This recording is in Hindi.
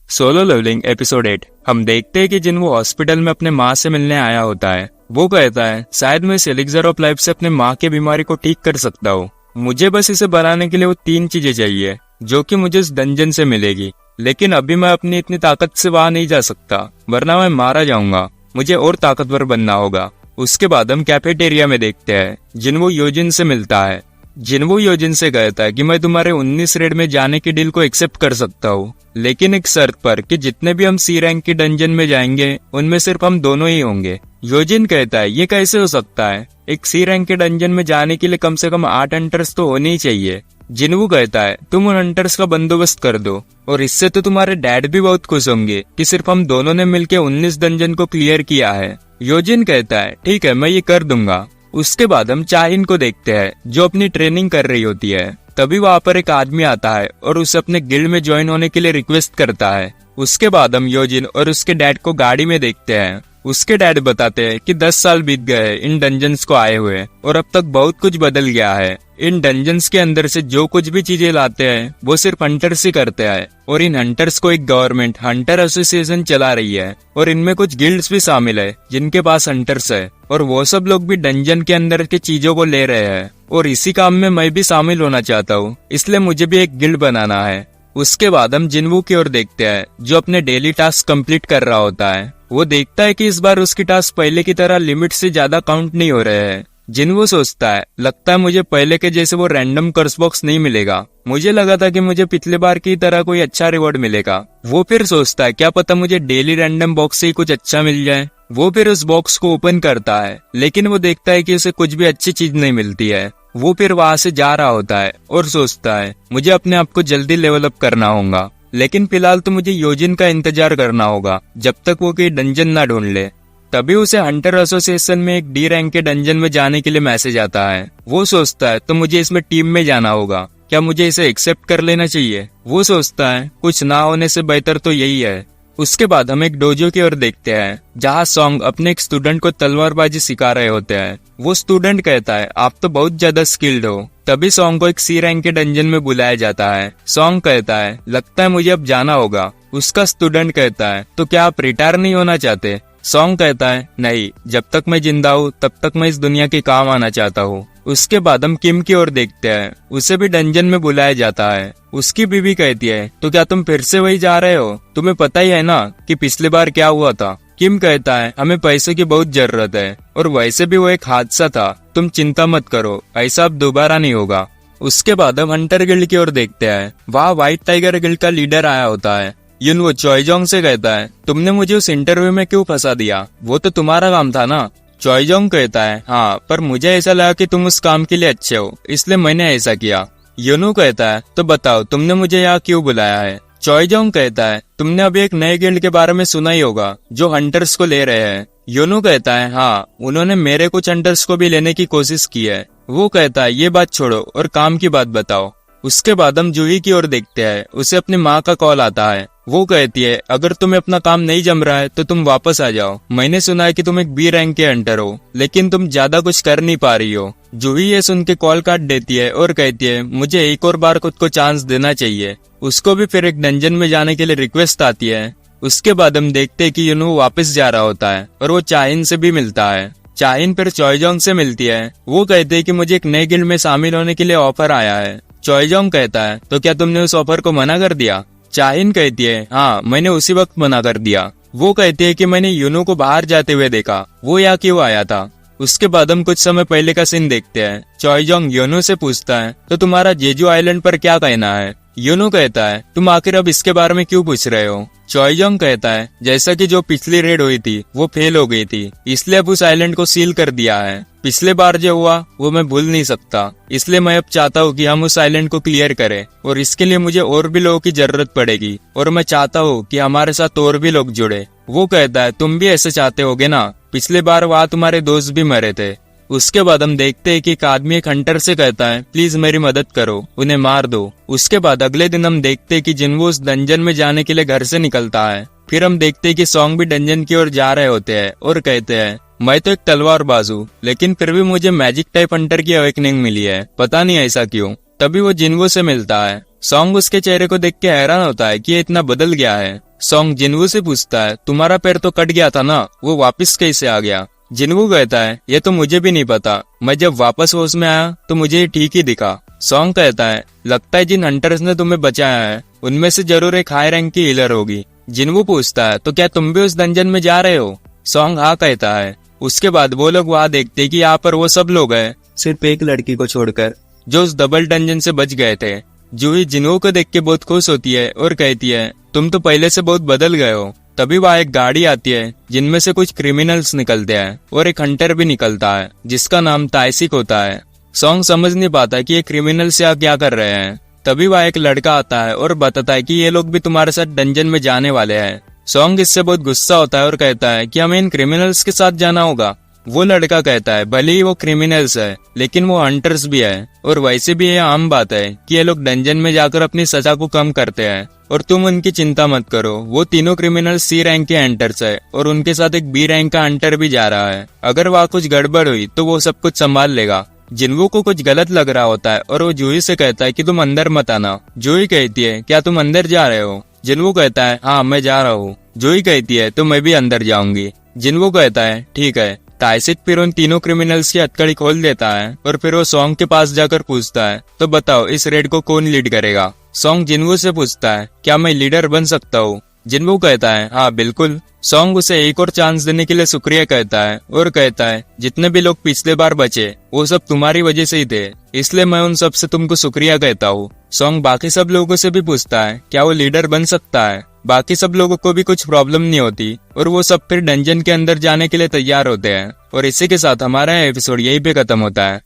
Solo levelling episode 8। हम देखते हैं कि जिन्वो हॉस्पिटल में अपने माँ से मिलने आया होता है। वो कहता है शायद मैं इस एलिक्सर ऑफ लाइफ से अपने माँ की बीमारी को ठीक कर सकता हूँ। मुझे बस इसे बनाने के लिए वो 3 चीजें चाहिए जो कि मुझे उस डंजन से मिलेगी, लेकिन अभी मैं अपनी इतनी ताकत से वहां नहीं जा सकता वरना मैं मारा जाऊंगा। मुझे और ताकतवर बनना होगा। उसके बाद हम कैफेटेरिया में देखते हैं जिन्वो योजिन से मिलता है। जिन्वो योजिन से कहता है कि मैं तुम्हारे 19 रेड में जाने की डील को एक्सेप्ट कर सकता हूँ, लेकिन एक शर्त पर कि जितने भी हम सी रैंक की डंजन में जाएंगे उनमें सिर्फ हम दोनों ही होंगे। योजिन कहता है ये कैसे हो सकता है, एक सी रैंक के डंजन में जाने के लिए कम से कम 8 हंटर्स तो होने ही चाहिए। जिन्वो कहता है तुम उन हंटर्स का बंदोबस्त कर दो और इससे तो तुम्हारे डैड भी बहुत खुश होंगे कि सिर्फ हम दोनों ने मिलकर 19 डंजन को क्लियर किया है। योजिन कहता है ठीक है मैं ये कर दूंगा। उसके बाद हम चाहिन को देखते हैं जो अपनी ट्रेनिंग कर रही होती है। तभी वहाँ पर एक आदमी आता है और उसे अपने गिल्ड में ज्वाइन होने के लिए रिक्वेस्ट करता है। उसके बाद हम योजिन और उसके डैड को गाड़ी में देखते हैं। उसके डैड बताते हैं कि 10 साल बीत गए इन डंजन्स को आए हुए और अब तक बहुत कुछ बदल गया है। इन डंजन्स के अंदर से जो कुछ भी चीजें लाते हैं वो सिर्फ हंटर्स ही करते हैं और इन हंटर्स को एक गवर्नमेंट हंटर एसोसिएशन चला रही है और इनमें कुछ गिल्ड्स भी शामिल है जिनके पास हंटर्स है और वो सब लोग भी डंजन के अंदर की चीजों को ले रहे हैं और इसी काम में मैं भी शामिल होना चाहता हूँ, इसलिए मुझे भी एक गिल्ड बनाना है। उसके बाद हम जिन्वो की ओर देखते हैं जो अपने डेली टास्क कंप्लीट कर रहा होता है। वो देखता है कि इस बार उसकी टास्क पहले की तरह लिमिट से ज्यादा काउंट नहीं हो रहे हैं। जिन्वो सोचता है लगता है मुझे पहले के जैसे वो रैंडम कर्स बॉक्स नहीं मिलेगा। मुझे लगा था कि मुझे पिछले बार की तरह कोई अच्छा रिवॉर्ड मिलेगा। वो फिर सोचता है क्या पता मुझे डेली रैंडम बॉक्स से ही कुछ अच्छा मिल जाए। वो फिर उस बॉक्स को ओपन करता है लेकिन वो देखता है कि उसे कुछ भी अच्छी चीज नहीं मिलती है। वो फिर वहां से जा रहा होता है और सोचता है मुझे अपने आप को जल्दी लेवल अप करना होगा, लेकिन फिलहाल तो मुझे योजिन का इंतजार करना होगा जब तक वो कोई डंजन ना ढूंढ ले। तभी उसे हंटर एसोसिएशन में एक डी रैंक के डंजन में जाने के लिए मैसेज आता है। वो सोचता है तो मुझे इसमें टीम में जाना होगा, क्या मुझे इसे एक्सेप्ट कर लेना चाहिए। वो सोचता है कुछ ना होने से बेहतर तो यही है। उसके बाद हम एक डोजो की ओर देखते हैं जहाँ सॉन्ग अपने एक स्टूडेंट को तलवारबाजी सिखा रहे होते हैं। वो स्टूडेंट कहता है आप तो बहुत ज्यादा स्किल्ड हो। तभी सॉन्ग को एक सी रैंक के डंजन में बुलाया जाता है। सॉन्ग कहता है लगता है मुझे अब जाना होगा। उसका स्टूडेंट कहता है तो क्या आप रिटायर नहीं होना चाहते। सॉन्ग कहता है नहीं, जब तक मैं जिंदा हूँ तब तक मैं इस दुनिया के काम आना चाहता हूँ। उसके बाद हम किम की ओर देखते हैं। उसे भी डंजन में बुलाया जाता है। उसकी बीवी कहती है तो क्या तुम फिर से वही जा रहे हो, तुम्हें पता ही है ना कि पिछली बार क्या हुआ था। किम कहता है हमें पैसे की बहुत जरूरत है और वैसे भी वो एक हादसा था, तुम चिंता मत करो, ऐसा अब दोबारा नहीं होगा। उसके बाद हम हंटर गिल्ड की ओर देखते हैं। वहाँ व्हाइट टाइगर गिल्ड का लीडर आया होता है। युनवो चॉयजोंग से कहता है तुमने मुझे उस इंटरव्यू में क्यों फंसा दिया, वो तो तुम्हारा काम था ना। चॉयजोंग कहता है हाँ, पर मुझे ऐसा लगा कि तुम उस काम के लिए अच्छे हो इसलिए मैंने ऐसा किया। युनू कहता है तो बताओ तुमने मुझे यहाँ क्यों बुलाया है। चॉयजोंग कहता है तुमने अभी एक नए गिल्ड के बारे में सुना ही होगा जो हंटर्स को ले रहे हैं। युनू कहता है हाँ, उन्होंने मेरे कुछ हंटर्स को भी लेने की कोशिश की है। वो कहता है ये बात छोड़ो और काम की बात बताओ। उसके बाद हम जूही की ओर देखते हैं। उसे अपनी माँ का कॉल आता है। वो कहती है अगर तुम्हें अपना काम नहीं जम रहा है तो तुम वापस आ जाओ। मैंने सुना है कि तुम एक बी रैंक के हंटर हो लेकिन तुम ज्यादा कुछ कर नहीं पा रही हो। जूही ये सुन के कॉल काट देती है और कहती है मुझे एक और बार खुद को चांस देना चाहिए। उसको भी फिर एक डंजन में जाने के लिए रिक्वेस्ट आती है। उसके बाद हम देखते हैं कि युनू वापस जा रहा होता है और वो चाहिन से भी मिलता है। चाहिन फिर चॉयजोंग से मिलती है। वो कहते हैं कि मुझे एक नए गिल्ड में शामिल होने के लिए ऑफर आया है। चॉयजोंग कहता है तो क्या तुमने उस ऑफर को मना कर दिया। चाहिन कहती है हाँ, मैंने उसी वक्त मना कर दिया। वो कहती है कि मैंने युनू को बाहर जाते हुए देखा, वो यहाँ क्यों आया था। उसके बाद हम कुछ समय पहले का सीन देखते हैं। चॉयजोंग युनू से पूछता है तो तुम्हारा जेजू आइलैंड पर क्या कहना है। युनू कहता है तुम आखिर अब इसके बारे में क्यों पूछ रहे हो। चॉयजोंग कहता है जैसा कि जो पिछली रेड हुई थी वो फेल हो गई थी, इसलिए अब उस आइलैंड को सील कर दिया है। पिछले बार जो हुआ वो मैं भूल नहीं सकता, इसलिए मैं अब चाहता हूँ कि हम उस आइलैंड को क्लियर करें और इसके लिए मुझे और भी लोगों की जरूरत पड़ेगी और मैं चाहता हूँ कि हमारे साथ और भी लोग जुड़े। वो कहता है तुम भी ऐसे चाहते होगे ना, पिछले बार वहाँ तुम्हारे दोस्त भी मरे थे। उसके बाद हम देखते हैं कि एक आदमी एक हंटर से कहता है प्लीज मेरी मदद करो, उन्हें मार दो। उसके बाद अगले दिन हम देखते हैं कि जिन्वो उस डंजन में जाने के लिए घर से निकलता है। फिर हम देखते हैं कि सॉन्ग भी डंजन की ओर जा रहे होते हैं और कहते हैं मैं तो एक तलवारबाज हूँ लेकिन फिर भी मुझे मैजिक टाइप हंटर की अवेकनिंग मिली है, पता नहीं ऐसा क्यों। तभी वो जिन्वो से मिलता है। सॉन्ग उसके चेहरे को देख के हैरान होता है कि ये इतना बदल गया है। सॉन्ग जिन्वू से पूछता है तुम्हारा पैर तो कट गया था ना, वो वापस कैसे आ गया? जिन्वू कहता है ये तो मुझे भी नहीं पता, मैं जब वापस होश में आया तो मुझे ये ठीक ही दिखा। सॉन्ग कहता है लगता है जिन हंटर्स ने तुम्हें बचाया है उनमें से जरूर एक हाई रैंक की हीलर होगी। जिन्वू पूछता है तो क्या तुम भी उस डंजन में जा रहे हो? सॉन्ग हाँ कहता है। उसके बाद वो लोग वहाँ देखते कि यहाँ पर वो सब लोग हैं सिर्फ एक लड़की को छोड़कर जो उस डबल डंजन से बच गए थे। जूही जिन्वू को देख के बहुत खुश होती है और कहती है तुम तो पहले से बहुत बदल गए हो। तभी वहाँ एक गाड़ी आती है जिनमें से कुछ क्रिमिनल्स निकलते हैं और एक हंटर भी निकलता है जिसका नाम ताइसिक होता है। सॉन्ग समझ नहीं पाता कि ये क्रिमिनल्स यहाँ क्या कर रहे हैं। तभी वहाँ एक लड़का आता है और बताता है कि ये लोग भी तुम्हारे साथ डंजन में जाने वाले हैं। सॉन्ग इससे बहुत गुस्सा होता है और कहता है कि हमें इन क्रिमिनल्स के साथ जाना होगा। वो लड़का कहता है भले ही वो क्रिमिनल्स है लेकिन वो हंटर्स भी है और वैसे भी ये आम बात है कि ये लोग डंजन में जाकर अपनी सजा को कम करते हैं और तुम उनकी चिंता मत करो। वो तीनों क्रिमिनल सी रैंक के हंटर्स है और उनके साथ एक बी रैंक का हंटर भी जा रहा है। अगर वहाँ कुछ गड़बड़ हुई तो वो सब कुछ संभाल लेगा। जिन्वू को कुछ गलत लग रहा होता है और वो जूही से कहता है कि तुम अंदर मत आना। जूही कहती है क्या तुम अंदर जा रहे हो? जिन्वू कहता है हाँ मैं जा रहा हूँ। जूही कहती है तो मैं भी अंदर जाऊंगी। जिन्वू कहता है ठीक है। ताइसिक फिर उन तीनों क्रिमिनल्स की हथकड़ी खोल देता है और फिर वो सॉन्ग के पास जाकर पूछता है तो बताओ इस रेड को कौन लीड करेगा? सॉन्ग जिन्वू से पूछता है क्या मैं लीडर बन सकता हूँ? जिन्वू कहता है हाँ बिल्कुल। सॉन्ग उसे एक और चांस देने के लिए शुक्रिया कहता है और कहता है जितने भी लोग पिछले बार बचे वो सब तुम्हारी वजह से ही थे, इसलिए मैं उन सब से तुमको शुक्रिया कहता हूँ। सॉन्ग बाकी सब लोगों से भी पूछता है क्या वो लीडर बन सकता है। बाकी सब लोगों को भी कुछ प्रॉब्लम नहीं होती और वो सब फिर डंजन के अंदर जाने के लिए तैयार होते हैं। और इसी के साथ हमारा एपिसोड यहीं पे खत्म होता है।